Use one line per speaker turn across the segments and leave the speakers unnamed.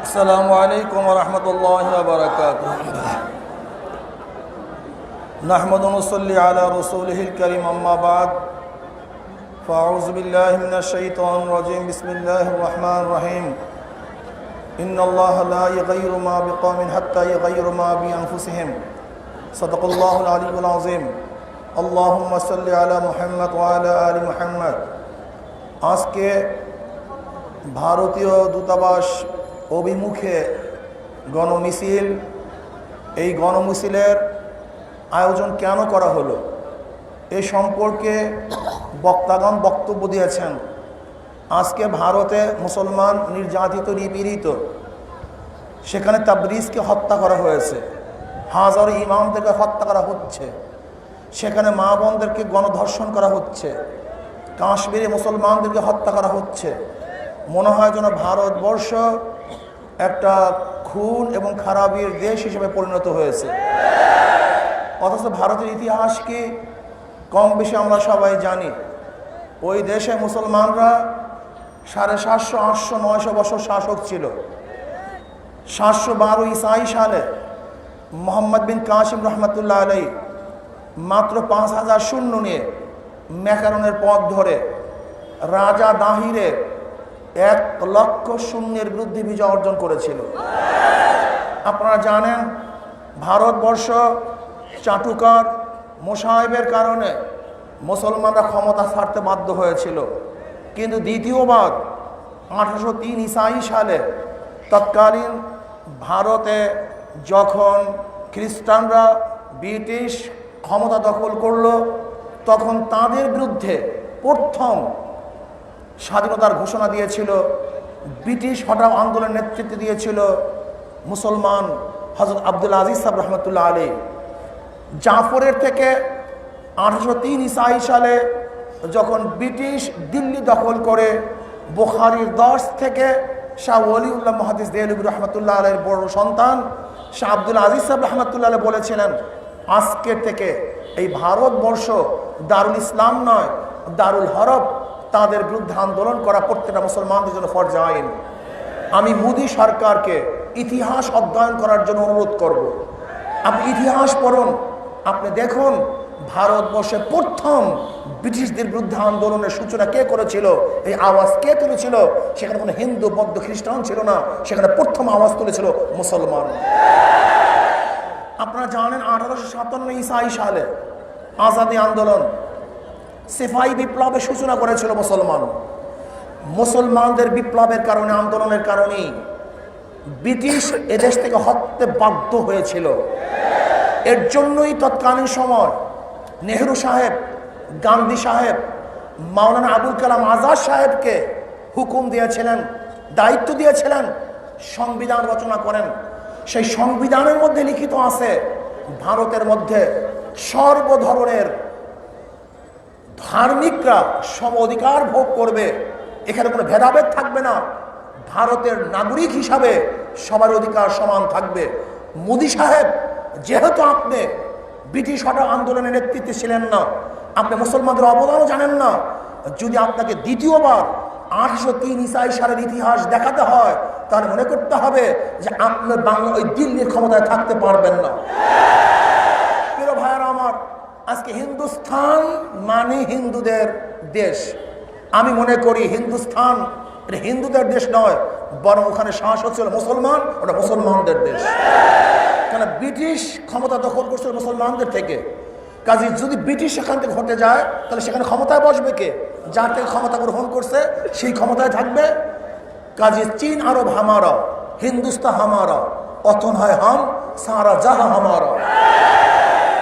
السلام عليكم ورحمة الله وبركاته. نحمد ونصلي على رسوله الكريم أما بعد فأعوذ بالله من الشيطان الرجيم بسم الله الرحمن الرحيم إن الله لا يغير ما بقوم حتى يغيروا ما بأنفسهم صدق الله العلي العظيم اللهم صل على محمد وعلى آل محمد. আজকে ভারতীয় দূতাবাস অভিমুখে গণমিছিল, এই গণমিছিলের আয়োজন কেন করা হলো এ সম্পর্কে বক্তাগণ বক্তব্য দিয়েছেন। আজকে ভারতে মুসলমান নির্যাতিত নিপীড়িত, সেখানে তাবরিজকে হত্যা করা হয়েছে, হাজারো ইমামদেরকে হত্যা করা হচ্ছে, সেখানে মা বোনদেরকে গণধর্ষণ করা হচ্ছে, কাশ্মীরে মুসলমানদেরকে হত্যা করা হচ্ছে। মনে হয় যেন ভারতবর্ষ একটা খুন এবং খারাপির দেশ হিসেবে পরিণত হয়েছে। অথচ ভারতের ইতিহাস কি কম বেশি আমরা সবাই জানি। ওই দেশে মুসলমানরা 750, 800, 900 বছর শাসক ছিল। 712 ঈসাই সালে মোহাম্মদ বিন কাসিম রহমতুল্লাহ আলাই মাত্র 5000 সৈন্য নিয়ে ম্যাকারনের পথ ধরে রাজা দাহিরের 1 লক্ষ সৈন্যের বিরুদ্ধে বিজয় অর্জন করেছিল। আপনারা জানেন ভারতবর্ষ চাটুকার মোসাহেবের কারণে মুসলমানরা ক্ষমতা ছাড়তে বাধ্য হয়েছিল। কিন্তু দ্বিতীয়বার 1803 ঈসাই সালে তৎকালীন ভারতে যখন খ্রিস্টানরা ব্রিটিশ ক্ষমতা দখল করল, তখন তাদের বিরুদ্ধে প্রথম স্বাধীনতার ঘোষণা দিয়েছিল, ব্রিটিশ হটাও আন্দোলনের নেতৃত্ব দিয়েছিল মুসলমান হযরত আব্দুল আজিজ সাহেব রহমতুল্লাহ আলী। জাফরের থেকে 1803 ঈসাই সালে যখন ব্রিটিশ দিল্লি দখল করে, বুখারীর 10 থেকে শাহ ওলিউল্লাহ মুহাদ্দিস দেহলভী রহমতুল্লাহ আলাইহির বড় সন্তান শাহ আব্দুল আজিজ সাহেব রহমতুল্লাহ আলাইহি বলেছিলেন, আজকের থেকে এই ভারতবর্ষ দারুল ইসলাম নয়, দারুল হরব। তাদের বিরুদ্ধে আন্দোলন করা প্রত্যেকটা মুসলমানদের জন্য ফরজ আইন। আমি মোদী সরকারকে ইতিহাস অধ্যয়ন করার জন্য অনুরোধ করব। আপনি ইতিহাস পড়ুন, আপনি দেখুন ভারতবর্ষে প্রথম ব্রিটিশদের বিরুদ্ধে আন্দোলনের সূচনা কে করেছিল, এই আওয়াজ কে তুলেছিল। সেখানে কোনো হিন্দু, বৌদ্ধ, খ্রিস্টান ছিল না, সেখানে প্রথম আওয়াজ তুলেছিল মুসলমান। আপনারা জানেন 1857 ঈসাই সালে আজাদি আন্দোলন, সিপাহী বিপ্লবের সূচনা করেছিল মুসলমান। মুসলমানদের বিপ্লবের কারণে, আন্দোলনের কারণে ব্রিটিশ এদেশ থেকে হটতে বাধ্য হয়েছিল। এর জন্যই তৎকালীন সময় নেহরু সাহেব, গান্ধী সাহেব, মাওলানা আবুল কালাম আজাদ সাহেবকে হুকুম দিয়েছিলেন, দায়িত্ব দিয়েছিলেন সংবিধান রচনা করেন। সেই সংবিধানের মধ্যে লিখিত আছে ভারতের মধ্যে সর্ব ধরনের ধার্মিকরা সম অধিকার ভোগ করবে, এখানে কোনো ভেদাভেদ থাকবে না, ভারতের নাগরিক হিসাবে সবার অধিকার সমান থাকবে। মোদী সাহেব, যেহেতু আপনি ব্রিটিশ হটাও আন্দোলনের নেতৃত্বে ছিলেন না, আপনি মুসলমানদের অবদানও জানেন না, যদি আপনাকে দ্বিতীয়বার 1803 ঈসাই সালের ইতিহাস দেখাতে হয়, তাহলে মনে করতে হবে যে আপনি বাংলা ওই দিল্লির ক্ষমতায় থাকতে পারবেন না। প্রিয় ভাইয়েরা আমার, আজকে হিন্দুস্তান মানে হিন্দুদের দেশ। আমি মনে করি হিন্দুস্তান এটা হিন্দুদের দেশ নয়, বরং ওখানে শাসক ছিল মুসলমান, ওটা মুসলমানদের দেশ। কেন ব্রিটিশ ক্ষমতা দখল করছিল মুসলমানদের থেকে। কাজে যদি ব্রিটিশ সেখান থেকে হটে যায়, তাহলে সেখানে ক্ষমতায় বসবে কে? যার থেকে ক্ষমতা গ্রহণ করছে সেই ক্ষমতায় থাকবে। কাজে চীন আরব হামারা, হিন্দুস্তান হামারা, অতন হয় হাম, সারা জাহা হামারা,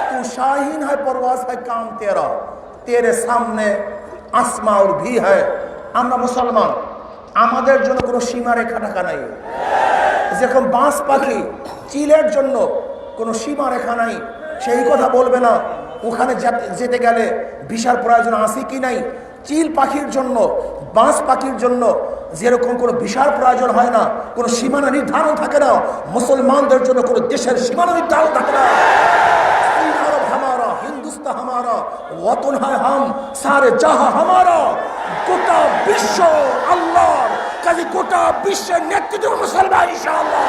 তু শাহিন হয় পরওয়াজ হয় কাম তেরা, তেরে সামনে আসমা और भी है। আমরা মুসলমান, আমাদের জন্য কোনো সীমা রেখা ঢাকা নাই। যেরকম বাঁশ পাখি চিলের জন্য কোনো সীমা রেখা নাই, সেই কথা বলবে না ওখানে যেতে গেলে ভিসার প্রয়োজন আছে কি নাই। চিল পাখির জন্য, বাঁশ পাখির জন্য যেরকম কোনো বিশাল প্রয়োজন হয় না, কোনো সীমানা নির্ধারণ থাকে না, মুসলমানদের জন্য কোনো দেশের সীমানা নির্ধারণ থাকে না। হিন্দুস্তান হামারা, ওয়াতন হয় হাম, সারে জাহা হামারা। গোটা বিশ্ব আল্লাহর, কাজে গোটা বিশ্বের নেতৃত্ব মুসলমান ইনশাআল্লাহ।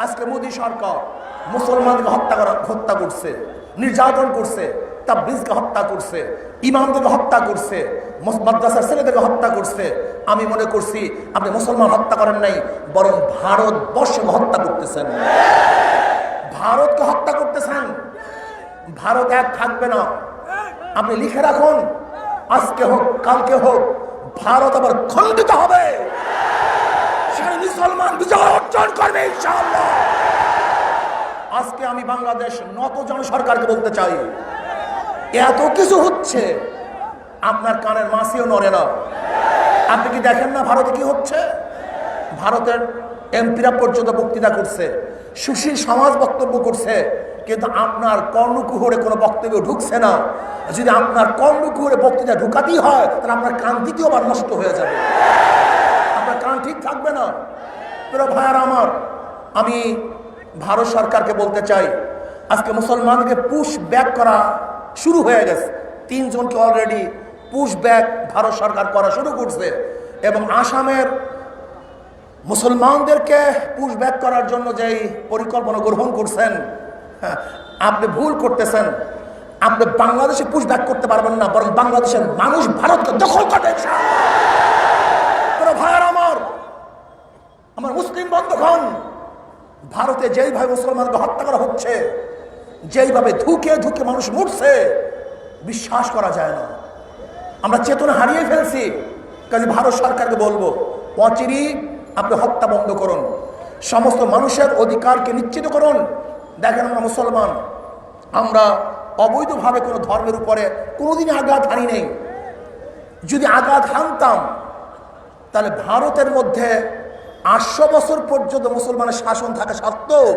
আজকে মোদী সরকার মুসলমানকে হত্যা করছে, নির্যাতন করছে, তাবলিগকে হত্যা করছে, ইমামদেরকে হত্যা করছে, মাদ্রাসার ছেলেদেরকে হত্যা করছে। আমি মনে করছি আপনি মুসলমান হত্যা করেন নাই, বরং ভারতবর্ষকে হত্যা করতেছেন, ভারতকে হত্যা করতেছেন। ভারত এক থাকবে না। আপনি লিখে রাখুন, আজকে হোক কালকে হোক ভারত আবার খণ্ডিত হবে, সেখানে মুসলমান বিজয় অর্জন করবে ইনশাআল্লাহ। আজকে আমি বাংলাদেশ নতজন সরকারকে বলতে চাই, এত কিছু হচ্ছে, আপনার কানের মাছিও নড়ে না। আপনি কি দেখেন না ভারতে কি হচ্ছে? ভারতের এমপিরা পর্যন্ত বক্তৃতা করছে, সুশীল সমাজ বক্তব্য করছে, কিন্তু আপনার কর্ণকুহরে কোনো বক্তব্য ঢুকছে না। যদি আপনার কর্ণকুহরে বক্তৃতা ঢুকাতেই হয়, তাহলে আপনার কান দ্বিতীয়বার নষ্ট হয়ে যাবে, আপনার কান ঠিক থাকবে না। প্রিয় ভাইয়ার আমার, আমি ভারত সরকারকে বলতে চাই, আজকে মুসলমানকে পুশ ব্যাক করা শুরু হয়ে গেছে। 3 জনকে অলরেডি পুশ ব্যাক ভারত সরকার করা শুরু করছে, এবং আসামের মুসলমানদেরকে পুশ ব্যাক করার জন্য যেই পরিকল্পনা গ্রহণ করছেন, আপনি ভুল করতেছেন। আপনি বাংলাদেশে পুশ ব্যাক করতে পারবেন না, বরং বাংলাদেশের মানুষ ভারতকে দখল করবে। ভাইয়ার আমার মুসলিম বন্ধুগণ, ভারতে যেইভাবে মুসলমানকে হত্যা করা হচ্ছে, যেইভাবে ধুকে ধুকে মানুষ মরছে, বিশ্বাস করা যায় না। আমরা চেতনা হারিয়ে ফেলছি। কাজে ভারত সরকারকে বলবো, অচিরেই আপনি হত্যা বন্ধ করুন, সমস্ত মানুষের অধিকারকে নিশ্চিত করুন। দেখেন, আমরা মুসলমান, আমরা অবৈধভাবে কোনো ধর্মের উপরে কোনোদিনই আঘাত হানি নেই। যদি আঘাত হানতাম, তাহলে ভারতের মধ্যে 800 বছর পর্যন্ত মুসলমানের শাসন থাকা সত্ত্বেও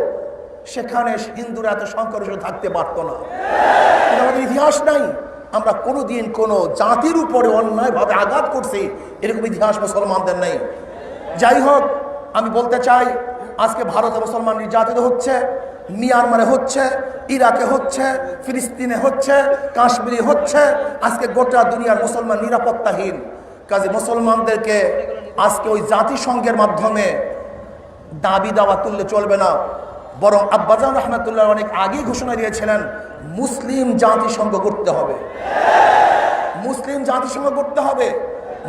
সেখানে হিন্দুরা এত সংখ্যালঘু থাকতে পারত না। কিন্তু আমাদের ইতিহাস নাই, আমরা কোনোদিন কোনো জাতির উপরে অন্যায়ভাবে আঘাত করছি, এরকম ইতিহাস মুসলমানদের নেই। যাই হোক, আমি বলতে চাই, আজকে ভারতে মুসলমান নির্যাতিত হচ্ছে, মিয়ানমারে হচ্ছে, ইরাকে হচ্ছে, ফিলিস্তিনে হচ্ছে, কাশ্মীরে হচ্ছে। আজকে গোটা দুনিয়ার মুসলমান নিরাপত্তাহীন। কাজে মুসলমানদেরকে আজকে ওই জাতিসংঘের মাধ্যমে দাবি দাওয়া তুললে চলবে না, বরং আব্বাজান রহমতুল্লাহ অনেক আগেই ঘোষণা দিয়েছিলেন, মুসলিম জাতিসংঘ করতে হবে, মুসলিম জাতিসংঘ করতে হবে।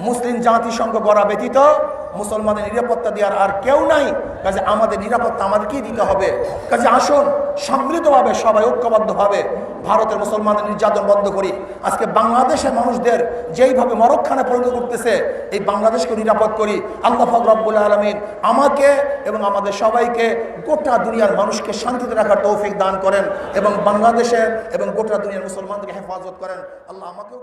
মুসলিম জাতিসংঘ গড়া ব্যতীত মুসলমানদের নিরাপত্তা দেওয়ার আর কেউ নাই। কাজে আমাদের নিরাপত্তা আমাদেরকেই দিতে হবে। কাজে আসুন সম্মিলিতভাবে, সবাই ঐক্যবদ্ধভাবে ভারতের মুসলমানদের নির্যাতন বন্ধ করি। আজকে বাংলাদেশের মানুষদের যেইভাবে মরকখানে পরিণত করতেছে, এই বাংলাদেশকে নিরাপদ করি। আল্লাহ পাক রব্বুল আলামিন আমাকে এবং আমাদের সবাইকে, গোটা দুনিয়ার মানুষকে শান্তিতে রাখার তৌফিক দান করেন, এবং বাংলাদেশের এবং গোটা দুনিয়ার মুসলমানদেরকে হেফাজত করেন। আল্লাহ আমাকেও